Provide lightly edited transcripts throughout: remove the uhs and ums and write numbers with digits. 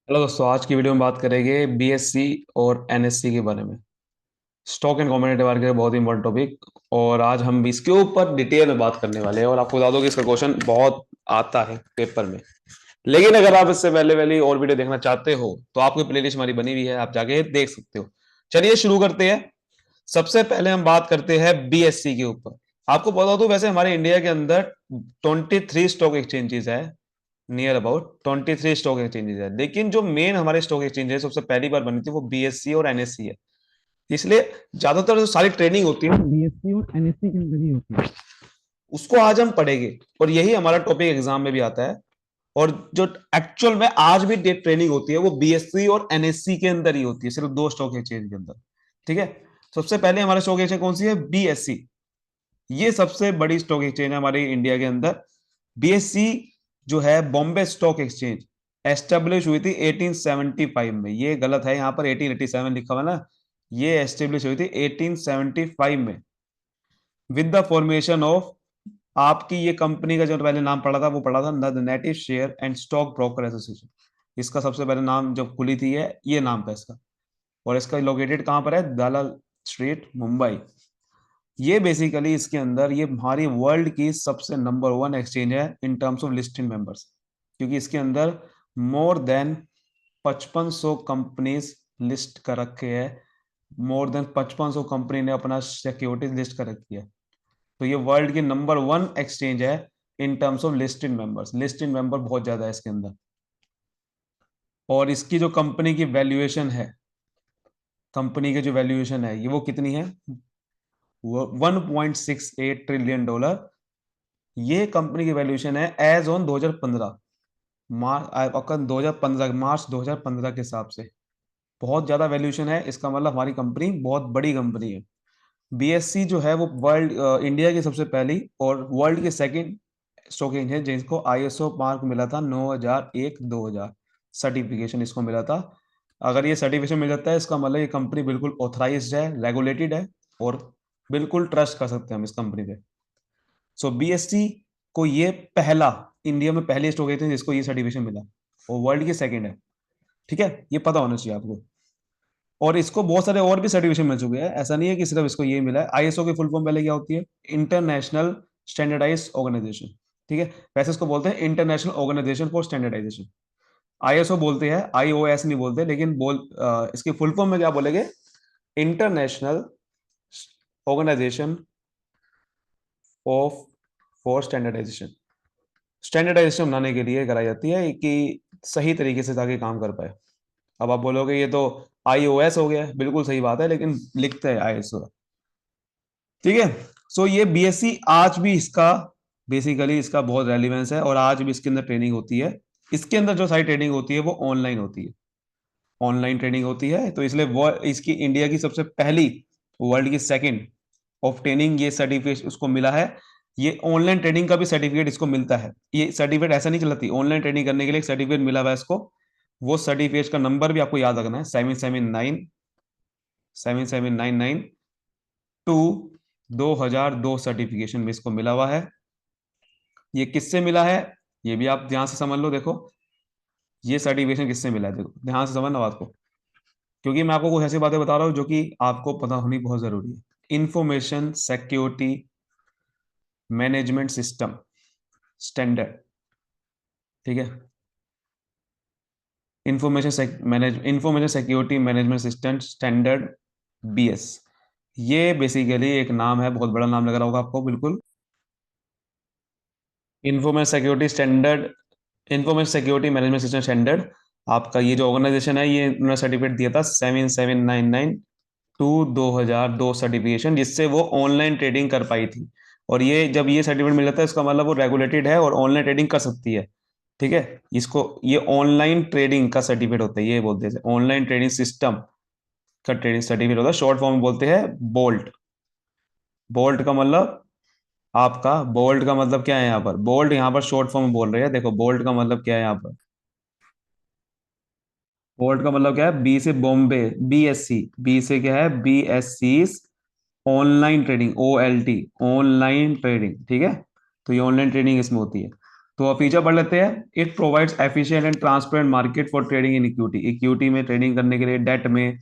Hello दोस्तों, आज की वीडियो में बात करेंगे बीएससी और एनएससी के बारे में। स्टॉक एंड कमोडिटी मार्केट बहुत ही इंपॉर्टेंट टॉपिक, और आज हम इसके ऊपर डिटेल में बात करने वाले हैं। और आपको बता दो कि इसका क्वेश्चन बहुत आता है पेपर में। लेकिन अगर आप इससे पहले वाली और वीडियो देखना चाहते हो तो आपकी प्लेलिस्ट हमारी बनी हुई है, आप जाके देख सकते हो। चलिए शुरू करते हैं। सबसे पहले हम बात करते हैं बीएससी के ऊपर। आपको बता दो, वैसे हमारे इंडिया के अंदर 23 स्टॉक एक्सचेंजेस है। नियर अबाउट 23 स्टॉक एक्सचेंजेस है, लेकिन जो मेन हमारे स्टॉक एक्सचेंज है सबसे पहली बार बनी थी वो बीएससी और एनएससी है। इसलिए ज्यादातर जो सारी ट्रेनिंग होती है बीएससी और एनएससी के अंदर ही होती है। उसको आज हम पढ़ेंगे और यही हमारा टॉपिक एग्जाम में भी आता है। और जो एक्चुअल में आज भी डेट ट्रेनिंग होती है वो बीएससी और एनएससी के अंदर ही होती है, सिर्फ दो स्टॉक एक्सचेंज के अंदर। ठीक है। सबसे पहले हमारा स्टॉक एक्सचेंज कौन सी है? बीएससी। ये सबसे बड़ी स्टॉक एक्सचेंज है हमारे इंडिया के अंदर। बीएससी जो है बॉम्बे स्टॉक एक्सचेंज, एस्टेब्लिश हुई थी 1875 में। ये गलत है, यहां पर 1887 लिखा हुआ ना। ये एस्टेब्लिश हुई थी 1875 में, विद द फॉर्मेशन ऑफ, आपकी ये कंपनी का जो पहले नाम पड़ा था वो पड़ा था the native share and stock broker association. इसका सबसे पहले नाम जब खुली थी ये नाम था इसका। और इसका लोकेटेड कहां पर है? दलाल स्ट्रीट, मुंबई। ये बेसिकली इसके अंदर ये हमारी वर्ल्ड की सबसे नंबर वन एक्सचेंज है in terms of listed members, क्योंकि इसके अंदर मोर देन 5500 कंपनीज लिस्ट कर रखे हैं। मोर देन 5500 कंपनी ने अपना सिक्योरिटीज लिस्ट कर रखी है। तो ये वर्ल्ड की नंबर वन एक्सचेंज है in terms of listed members. Listed member बहुत ज्यादा है इसके अंदर। और इसकी जो कंपनी की वैल्यूएशन है, कंपनी की जो वैल्यूएशन है ये वो कितनी है? वो 1.68 ट्रिलियन डॉलर। ये कंपनी की वैल्यूएशन है एज ऑन 2015, मार्च 2015, मार्च 2015 के हिसाब से। बहुत ज्यादा वैल्यूएशन है, इसका मतलब हमारी कंपनी बहुत बड़ी कंपनी है। बीएससी जो है वो वर्ल्ड इंडिया की सबसे पहली और वर्ल्ड की सेकंड स्टॉक एक्सचेंज है जिसको आईएसओ मार्क मिला था 9001-2000 सर्टिफिकेशन इसको मिला था। अगर ये सर्टिफिकेशन मिल जाता है इसका मतलब ये कंपनी बिल्कुल ऑथराइज्ड है, रेगुलेटेड है, और बिल्कुल ट्रस्ट कर सकते हैं हम इस कंपनी पे। सो बीएससी को ये पहला, इंडिया में पहले स्टॉक एक्सचेंज जिसको ये सर्टिफिकेशन मिला, और वर्ल्ड की सेकंड है। ठीक है, ये पता होना चाहिए आपको। और इसको बहुत सारे और भी सर्टिफिकेशन मिल चुके हैं, ऐसा नहीं है कि सिर्फ इसको ये मिला है। आईएसओ की फुल फॉर्म पहले क्या होती है? International standardise organisation. ठीक है, वैसे इसको बोलते हैं international organisation for standardisation. ISO बोलते हैं, आईओएस नहीं बोलते, लेकिन इसकी फुल फॉर्म में क्या बोलेंगे? International organisation of for standardisation. Standardisation बनाने के लिए कराई जाती है कि सही तरीके से ताकि काम कर पाए। अब आप बोलोगे ये तो आईओएस हो गया, बिल्कुल सही बात है, लेकिन लिखते हैं आईएसओ। ठीक है। सो ये बीएससी आज भी इसका, बेसिकली इसका बहुत रेलिवेंस है और आज भी इसके अंदर ट्रेनिंग होती है। इसके अंदर जो सारी ट्रेनिंग होती है वो ऑनलाइन होती है। ऑनलाइन ट्रेनिंग होती है, तो इसलिए वो इसकी इंडिया की सबसे पहली, वर्ल्ड की सेकंड ऑफ ट्रेनिंग ये सर्टिफिकेट उसको मिला है। ये ऑनलाइन ट्रेनिंग का भी सर्टिफिकेट इसको मिलता है। ये सर्टिफिकेट ऐसा नहीं चलती, ऑनलाइन ट्रेनिंग करने के लिए एक सर्टिफिकेट मिला हुआ है इसको। वो सर्टिफिकेट का नंबर भी आपको याद रखना है, 779 सर्टिफिकेशन में इसको मिला हुआ है। ये किससे मिला है ये भी आप ध्यान से समझ लो। देखो ये सर्टिफिकेशन किससे मिला है, देखो ध्यान से समझना बात को, क्योंकि मैं आपको कुछ ऐसी बातें बता रहा हूं जो कि आपको पता होनी बहुत जरूरी है। Information security management system standard. ठीक है, information security management system standard, BS. ये बेसिकली एक नाम है, बहुत बड़ा नाम लग रहा होगा आपको बिल्कुल। Information security standard, information security management system standard. आपका ये जो ऑर्गेनाइजेशन है ये उन्होंने सर्टिफिकेट दिया था 7799/2002 सर्टिफिकेशन, जिससे वो ऑनलाइन ट्रेडिंग कर पाई थी। और ये जब ये सर्टिफिकेट मिल जाता है इसका मतलब वो रेगुलेटेड है और ऑनलाइन ट्रेडिंग कर सकती है। ठीक है, इसको ये ऑनलाइन ट्रेडिंग का सर्टिफिकेट होता है, ये बोलते हैं ऑनलाइन ट्रेडिंग सिस्टम का ट्रेडिंग सर्टिफिकेट होता है। शॉर्ट फॉर्म में बोलते हैं बोल्ट। बोल्ट का मतलब, आपका बोल्ट का मतलब क्या है यहाँ पर? बोल्ट यहाँ पर शॉर्ट फॉर्म में बोल रहे हैं। देखो बोल्ट का मतलब क्या है यहाँ पर? बोल्ट का मतलब क्या है? बी से बॉम्बे, बीएससी। बी से क्या है? BSc online trading, OLT, online trading. ठीक है, तो ये ऑनलाइन ट्रेडिंग इसमें होती है। तो फीचर पढ़ लेते हैं। It provides efficient and transparent market for trading in equity. Equity में ट्रेडिंग करने के लिए, डेट में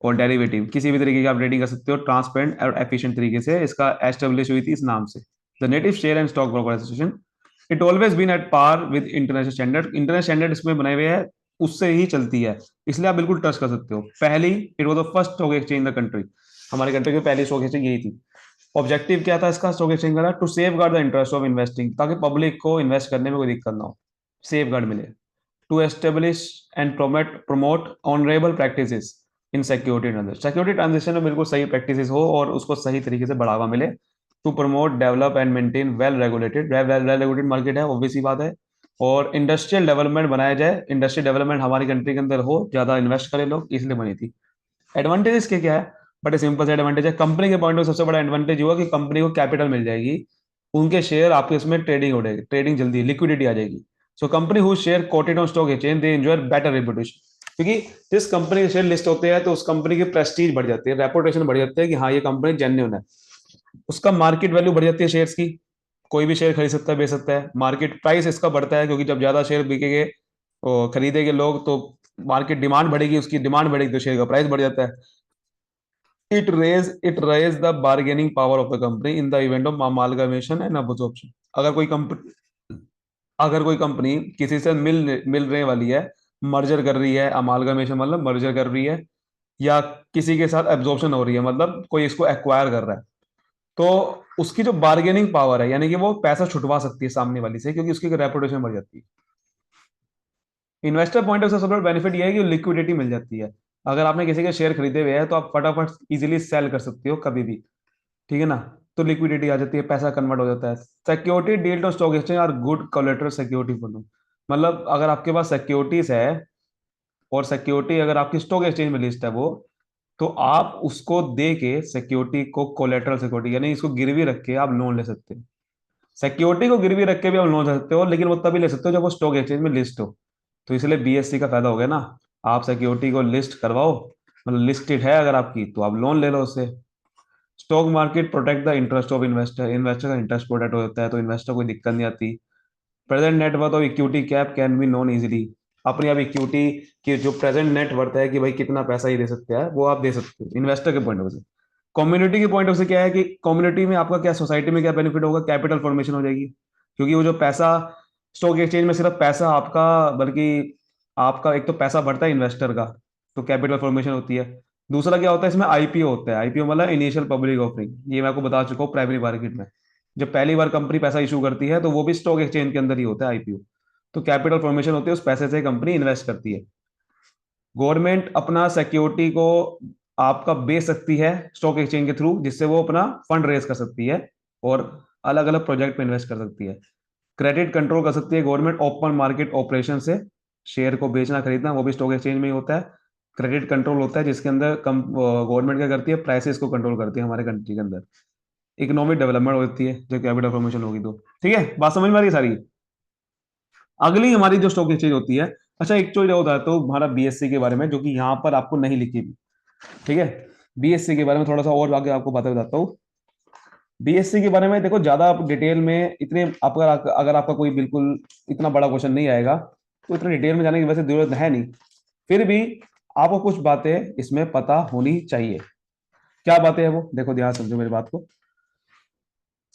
और डेरिवेटिव, किसी भी तरीके की आप ट्रेडिंग कर सकते हो ट्रांसपेरेंट और एफिशिएंट तरीके से। इसका एस्टेब्लिश हुई थी इस नाम से, the native share and stock broker association. It always been at par with international standard. International standard इसमें बनाए हुए हैं, उससे ही चलती है, इसलिए आप बिल्कुल ट्रस्ट कर सकते हो। पहली, it was the first stock exchange in the country. हमारी कंट्री की पहली स्टॉक एक्सचेंज यही थी। ऑब्जेक्टिव क्या था इसका स्टॉक एक्सचेंज का? To safeguard the interest of investing, ताकि पब्लिक को इन्वेस्ट करने में कोई दिक्कत ना हो, सेफ गार्ड मिले। To establish and promote honourable practices in security transaction. Security transaction में बिल्कुल सही प्रैक्टिसेस हो और उसको सही तरीके से बढ़ावा मिले। To promote, develop and maintain well regulated, well regulated market है, ऑब्वियस सी बात है। और इंडस्ट्रियल डेवलपमेंट बनाया जाए, इंडस्ट्रियल डेवलपमेंट हमारी कंट्री के अंदर हो, ज्यादा इन्वेस्ट करें लोग, इसलिए बनी थी। एडवांटेज इसके क्या है? बड़े सिंपल से एडवांटेज है। कंपनी के पॉइंट ऑफ सबसे बड़ा एडवांटेज हुआ कि कंपनी को कैपिटल मिल जाएगी, उनके शेयर आपके इसमें ट्रेडिंग हो जाएगी, ट्रेडिंग जल्दी, लिक्विडिटी आ जाएगी। So company who share coated on stock exchange they enjoy better reputation. क्योंकि जिस कंपनी के शेयर लिस्ट होते हैं तो उस कंपनी की प्रेस्टीज बढ़ जाती है, रेपुटेशन बढ़ जाती है कि हाँ ये कंपनी जेन्युइन है। उसका मार्केट वैल्यू बढ़ जाती है शेयर्स की, कोई भी शेयर खरीद सकता है, बेच सकता है। मार्केट प्राइस इसका बढ़ता है, क्योंकि जब ज्यादा शेयर बिकेंगे, खरीदेंगे लोग, तो मार्केट डिमांड बढ़ेगी, उसकी डिमांड बढ़ेगी तो शेयर का प्राइस बढ़ जाता है। It raise the bargaining power of the company in the event of amalgamation and absorption. अगर कोई कंपनी किसी से मिल रहे वाली है, मर्जर कर रही है, अमालगमेशन मतलब मर्जर कर रही है, या किसी के साथ एब्जॉर्प्शन हो रही है, मतलब कोई इसको एक्वायर कर रहा है, तो उसकी जो बार्गेनिंग पावर है, यानी कि वो पैसा छुटवा सकती है सामने वाली से, क्योंकि उसकी रेपुटेशन बढ़ जाती है। इन्वेस्टर पॉइंट ऑफ सबसे बड़ा बेनिफिट ये है कि लिक्विडिटी मिल जाती है। अगर आपने किसी के शेयर खरीदे हुए हैं तो आप फटाफट इजीली सेल कर सकते हो कभी भी, ठीक है ना? तो लिक्विडिटी आ जाती है, पैसा कन्वर्ट हो जाता है। Security dealt on stock exchange are good collateral security for them. मतलब अगर आपके पास सिक्योरिटीज है, और सिक्योरिटी अगर आपकी स्टॉक एक्सचेंज में लिस्ट है वो, तो आप उसको दे के सिक्योरिटी को, कोलेटरल सिक्योरिटी यानी इसको गिरवी रख के आप लोन ले सकते हो। सिक्योरिटी को गिरवी रख के भी आप लोन ले सकते हो, लेकिन वो तभी ले सकते हो जब वो स्टॉक एक्सचेंज में लिस्ट हो। तो इसलिए बीएससी का फायदा हो गया ना। आप सिक्योरिटी को लिस्ट करवाओ, मतलब लिस्टेड है अगर आपकी, तो आप लोन ले लो उससे। Stock market protect the interest of investor. Investor का इंटरेस्ट प्रोटेक्ट हो जाता है, तो इन्वेस्टर को कोई दिक्कत नहीं आती। Present net worth of equity cap can be known easily. अपनी आप इक्विटी की जो प्रेजेंट नेट वर्थ है कि भाई कितना पैसा ये दे सकते हैं, वो आप दे सकते हो इन्वेस्टर के पॉइंट ऑफ से। कम्युनिटी के पॉइंट ऑफ से क्या है कि कम्युनिटी में आपका क्या, सोसाइटी में क्या बेनिफिट होगा? कैपिटल फॉर्मेशन हो जाएगी, क्योंकि वो जो पैसा स्टॉक एक्सचेंज में, सिर्फ पैसा आपका, बल्कि आपका एक तो पैसा बढ़ता है इन्वेस्टर का, तो कैपिटल फॉर्मेशन होती है। दूसरा क्या होता है इसमें? आईपीओ होता है। आईपीओ मतलब इनिशियल पब्लिक ऑफरिंग, ये मैं आपको बता चुका हूँ प्राइमरी मार्केट में। जब पहली बार कंपनी पैसा इशू करती है तो वो भी स्टॉक एक्सचेंज के अंदर ही होता है आईपीओ। तो कैपिटल फॉर्मेशन होती है, उस पैसे से कंपनी इन्वेस्ट करती है। गवर्नमेंट अपना सिक्योरिटी को आपका बेच सकती है स्टॉक एक्सचेंज के थ्रू, जिससे वो अपना फंड रेज कर सकती है और अलग अलग प्रोजेक्ट में इन्वेस्ट कर सकती है। क्रेडिट कंट्रोल कर सकती है गवर्नमेंट ओपन मार्केट ऑपरेशन से। शेयर को बेचना खरीदना वो भी स्टॉक एक्सचेंज में ही होता है। क्रेडिट कंट्रोल होता है जिसके अंदर गवर्नमेंट क्या करती है? प्राइसेस को कंट्रोल करती है हमारे कंट्री के अंदर। इकोनॉमिक डेवलपमेंट होती है जब कैपिटल फॉर्मेशन होगी तो। ठीक है, बात समझ में आ रही है सारी? अगली हमारी जो स्टॉक एक्सचेंज होती है, अच्छा एक चीज होता है तो हमारा बीएससी के बारे में, जो कि यहाँ पर आपको नहीं लिखी भी, ठीक है? बीएससी के बारे में थोड़ा सा और आगे आपको बातें बताता हूँ। बीएससी के बारे में देखो, ज्यादा आप डिटेल में इतने अगर आपका कोई बिल्कुल इतना बड़ा क्वेश्चन नहीं आएगा, तो इतने डिटेल में जाने की वैसे जरूरत है नहीं। फिर भी आपको कुछ बातें इसमें पता होनी चाहिए। क्या बातें हैं वो? देखो ध्यान समझो मेरी बात को।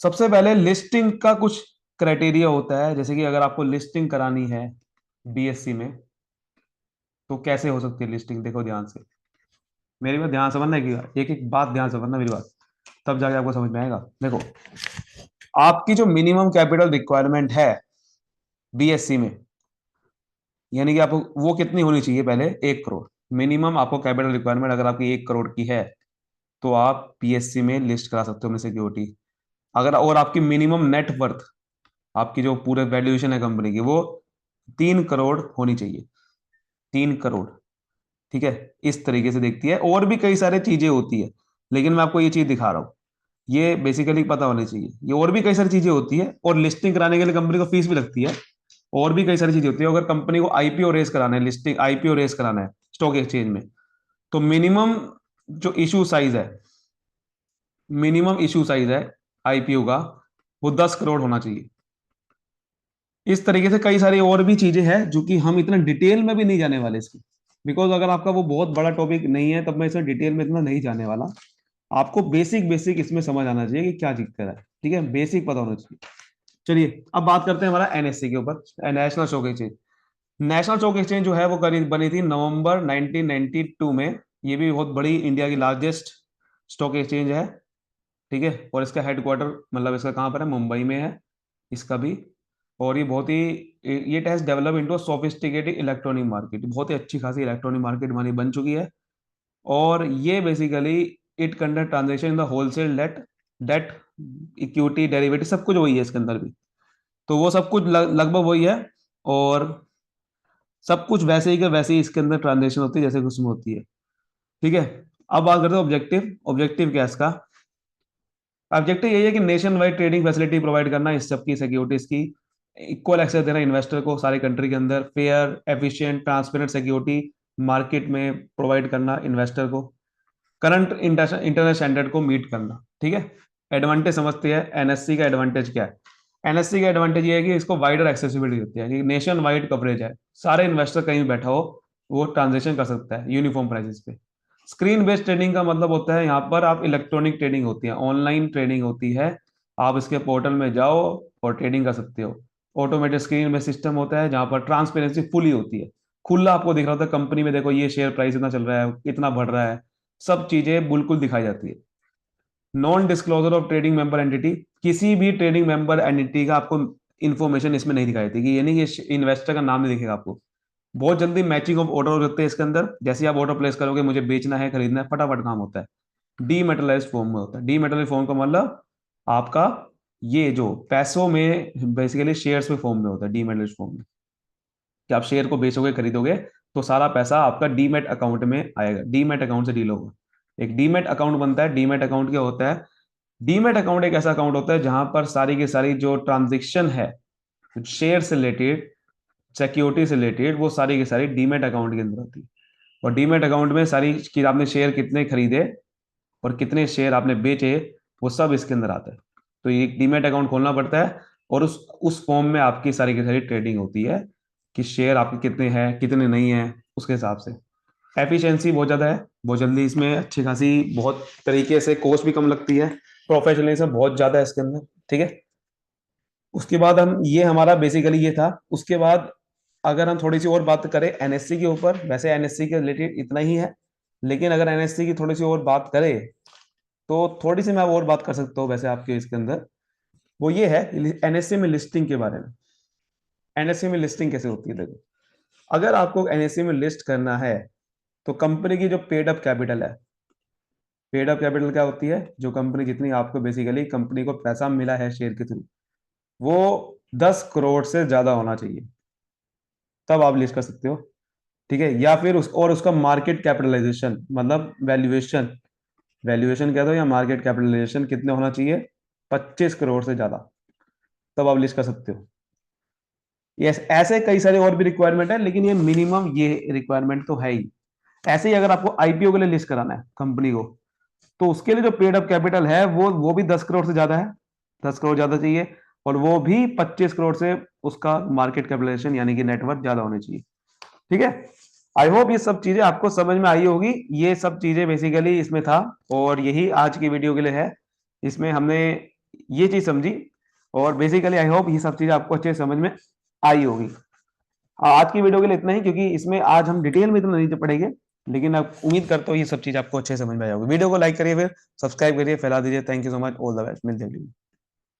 सबसे पहले लिस्टिंग का कुछ क्राइटेरिया होता है, जैसे कि अगर आपको लिस्टिंग करानी है बीएससी में, तो कैसे हो सकती है लिस्टिंग? देखो ध्यान से, मेरी बात ध्यान समझना की, एक एक बात ध्यान समझना मेरी बात, तब जाके आपको समझ में आएगा। देखो, आपकी जो मिनिमम कैपिटल रिक्वायरमेंट है बीएससी में, यानी कि आपको वो कितनी होनी चाहिए? पहले 1 करोड़ मिनिमम आपको कैपिटल रिक्वायरमेंट, अगर आपकी 1 करोड़ की है तो आप बीएससी में लिस्ट करा सकते हो अपनी सिक्योरिटी। अगर और आपकी मिनिमम नेट वर्थ, आपकी जो पूरे वैल्यूएशन है कंपनी की, वो 3 करोड़ होनी चाहिए। 3 करोड़, ठीक है? इस तरीके से देखती है। और भी कई सारी चीजें होती है, लेकिन मैं आपको ये चीज दिखा रहा हूँ, ये बेसिकली पता होनी चाहिए। ये और भी कई सारी चीजें होती है, और लिस्टिंग कराने के लिए कंपनी को फीस भी लगती है। और भी कई सारी चीजें होती है। अगर कंपनी को आईपीओ रेस कराना है, लिस्टिंग आईपीओ रेस कराना है स्टॉक एक्सचेंज में, तो जो इशू साइज है मिनिमम इशू साइज है आईपीओ का, वो 10 करोड़ होना चाहिए। इस तरीके से कई सारी और भी चीजें हैं जो कि हम इतना डिटेल में भी नहीं जाने वाले इसकी, बिकॉज अगर आपका वो बहुत बड़ा टॉपिक नहीं है तब मैं इसमें डिटेल में इतना नहीं जाने वाला। आपको बेसिक बेसिक इसमें समझ आना चाहिए कि क्या चीज कर रहा है, ठीक है, बेसिक पता होना चाहिए। चलिए अब बात करते हैं हमारा एनएससी के ऊपर, national stock exchange. National stock exchange जो है वो करी बनी थी नवंबर 1992 में। ये भी बहुत बड़ी इंडिया की लार्जेस्ट स्टॉक एक्सचेंज है, ठीक है। और इसका हेडक्वार्टर मतलब इसका कहाँ पर है, मुंबई में है इसका भी। और ये बहुत ही, ये has develop into sophisticated electronic market, बहुत ही अच्छी खासी इलेक्ट्रॉनिक मार्केट हमारी बन चुकी है। और ये basically it conduct transaction in the wholesale debt, debt equity derivative सब कुछ वही है इसके अंदर भी। तो वो सब कुछ लगभग वही है। और सब कुछ वैसे ही का वैसे ही इसके अंदर ट्रांजेक्शन होती है जैसे कि उसमें होती है, ठीक है। अब बात करते हैं ऑब्जेक्टिव। ऑब्जेक्टिव क्या है इसका? ऑब्जेक्टिव यही है कि nation wide trading facility provide करना, इस सबकी सिक्योरिटीज की इक्वल एक्सेस देना इन्वेस्टर को सारे कंट्री के अंदर, fair efficient transparent security market में प्रोवाइड करना इन्वेस्टर को, करंट इंटरनेशनल स्टैंडर्ड को मीट करना, ठीक है। एडवांटेज समझते हैं एनएससी का। एडवांटेज क्या है? एनएससी का एडवांटेज ये है कि इसको वाइडर एक्सेसिबिलिटी होती है कि नेशन वाइड कवरेज है, सारे इन्वेस्टर कहीं भी बैठा हो वो ट्रांजेक्शन कर सकता है यूनिफॉर्म प्राइसेस पे। स्क्रीन बेस्ड ट्रेडिंग का मतलब होता है यहाँ पर आप इलेक्ट्रॉनिक ट्रेडिंग होती है, ऑनलाइन ट्रेडिंग होती है। आप इसके पोर्टल में जाओ और ट्रेडिंग कर सकते हो। ऑटोमेटेड स्क्रीन में सिस्टम होता है जहाँ पर ट्रांसपेरेंसी फुली होती है, खुला आपको दिख रहा होता है कंपनी में, देखो ये शेयर प्राइस इतना चल रहा है, इतना बढ़ रहा है, सब चीजें बिल्कुल दिखाई जाती है। Non disclosure of trading member entity, किसी भी ट्रेडिंग मेंबर एंटिटी का आपको इन्फॉर्मेशन इसमें नहीं दिखाई देगी, ये नहीं कि इन्वेस्टर का नाम नहीं दिखेगा आपको। बहुत जल्दी मैचिंग ऑफ ऑर्डर हो जाते हैं इसके अंदर, जैसे आप ऑर्डर प्लेस करोगे मुझे बेचना है खरीदना है, फटाफट काम होता है। डीमेटलाइज्ड फॉर्म में होता है। डीमेटलाइज्ड फॉर्म का मतलब आपका ये जो पैसों में बेसिकली शेयर्स में फॉर्म में होता है डीमेटलाइज्ड फॉर्म में, कि आप शेयर को बेचोगे खरीदोगे तो सारा पैसा आपका डीमेट अकाउंट में आएगा, डीमेट अकाउंट से डील होगा। एक डीमेट अकाउंट बनता है। डीमेट अकाउंट क्या होता है? डीमेट अकाउंट एक ऐसा अकाउंट होता है जहां पर सारी की सारी जो ट्रांजेक्शन है शेयर से रिलेटेड, सिक्योरिटी से रिलेटेड, वो सारी की सारी डीमेट अकाउंट के अंदर होती है। और डीमेट अकाउंट में सारी कि आपने शेयर कितने खरीदे और कितने शेयर आपने बेचे, वो सब इसके अंदर आता है। तो ये डीमेट अकाउंट खोलना पड़ता है और उस फॉर्म में आपकी सारी की सारी ट्रेडिंग होती है कि शेयर आपके कितने हैं कितने नहीं हैं उसके हिसाब से। एफिशिएंसी बहुत ज़्यादा है, बहुत जल्दी इसमें अच्छी खासी बहुत तरीके से, कॉस्ट भी कम लगती है, प्रोफेशनलिज्म बहुत ज़्यादा है इसके अंदर, ठीक है। उसके बाद हम ये हमारा बेसिकली ये था। उसके बाद अगर हम थोड़ी सी और बात करें एनएससी के ऊपर, वैसे एनएससी के रिलेटेड इतना ही है, लेकिन अगर एनएससी की थोड़ी सी और बात करें तो थोड़ी सी मैं और बात कर सकता हूँ वैसे आपके इसके अंदर। वो ये है एनएससी में लिस्टिंग के बारे में। एनएससी में लिस्टिंग कैसे होती है? देखो, अगर आपको एनएससी में लिस्ट करना है तो कंपनी की जो पेड अप कैपिटल है, पेड अप कैपिटल क्या होती है? जो कंपनी जितनी आपको बेसिकली कंपनी को पैसा मिला है शेयर के थ्रू, वो 10 करोड़ से ज्यादा होना चाहिए, तब आप लिस्ट कर सकते हो, ठीक है। या फिर उसका मार्केट कैपिटलाइजेशन मतलब वैल्यूएशन, वैल्यूएशन कह दो या मार्केट कैपिटलाइजेशन कितने होना चाहिए? 25 करोड़ से ज्यादा, तब आप लिस्ट कर सकते हो। यस, ऐसे कई सारे और भी रिक्वायरमेंट है, लेकिन ये मिनिमम ये रिक्वायरमेंट तो है ही। ऐसे ही अगर आपको आईपीओ के लिए लिस्ट कराना है कंपनी को, तो उसके लिए जो पेड अप कैपिटल है वो भी 10 करोड़ से ज्यादा है, 10 करोड़ ज्यादा चाहिए। और वो भी 25 करोड़ से उसका मार्केट कैपिटलाइजेशन यानी कि नेटवर्क ज्यादा होने चाहिए, ठीक है। आई होप ये सब चीजें आपको समझ में आई होगी। ये सब चीजें बेसिकली इसमें था और यही आज की वीडियो के लिए है। इसमें हमने ये चीज समझी और बेसिकली आई होप ये सब चीजें आपको अच्छे समझ में आई होगी। आज की वीडियो के लिए इतना ही, क्योंकि इसमें आज हम डिटेल में इतना नहीं पढ़ेंगे, लेकिन अब उम्मीद करता हूँ ये सब चीज आपको अच्छे समझ में आई होगी। वीडियो को लाइक करिए, फिर सब्सक्राइब करिए, फैला दीजिए। Thank you so much, all the best, मिलते हैं।